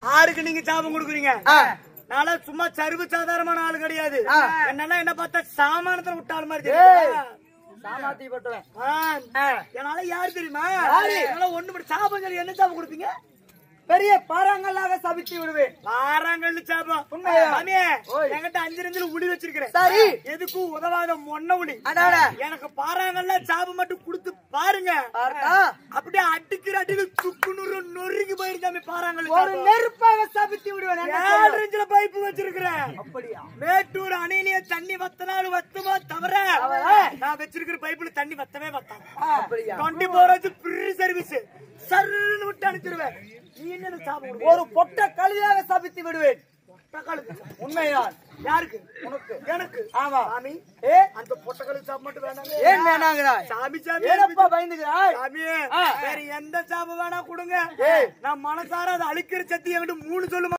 ஆருக்கு நீங்க சாபம் கொடுக்குறீங்க? நாளா சும்மா சர்வ சாதாரணமான ஆளு கிடையாது. என்னன்னா என்ன பார்த்தா சாமானத்துல விட்டாள் மாதிரி சாமாத்தி பட்டுவேன். என்னால யாரு தெரியுமா? ஒண்ணு சாபம் சொல்லி என்ன சாபம் கொடுப்பீங்க? பெரிய பாறாங்கல்லாக சபித்து விடுவேன். பாறாங்கல்லு சாபம் என்கிட்ட 5 உளி வச்சிருக்கிறேன். சரி, எதுக்கும் உதவாத மொன்ன உளி. எனக்கு பாறாங்கல்ல சாபம் மட்டும் கொடுத்து பாருங்க. அப்படியே அடிக்கிற அடியில துக்குநூறு நொறுங்கி போயிருந்தாமே பாறாங்கல்ல. ஒரு நெருப்பாக சபித்து விடுவேன். 7 பைப்பு வச்சிருக்கிறேன். அப்படியா? மேட்டூர் அணையிலேயே தண்ணி வத்தினாலும் வத்துமா தவிர நான் வச்சிருக்கிற பைப்புல தண்ணி வத்தவே வத்தாது. 24 hours ஃப்ரீ சர்வீஸ். சர்ன்னு விட்டு அனுப்பிச்சிருவேன். ஒரு பொட்ட கழுதாக சபித்து விடுவேன். உண்மைதான். யாருக்கு? உனக்கு. எனக்கு. ஆமா சாமி. அந்த பொட்ட கழுகு சாபம் மட்டும் வேணாம். ஏன் வேணாங்கிறாய்? சாமி சாமி ஏனப்பா பயந்துகிறாய்? சாமி வேற எந்த சாபம் வேணா கொடுங்க. நான் மனசார அதை அழிக்கிற சக்தி என்கிட்ட 3 சொல்லுமா.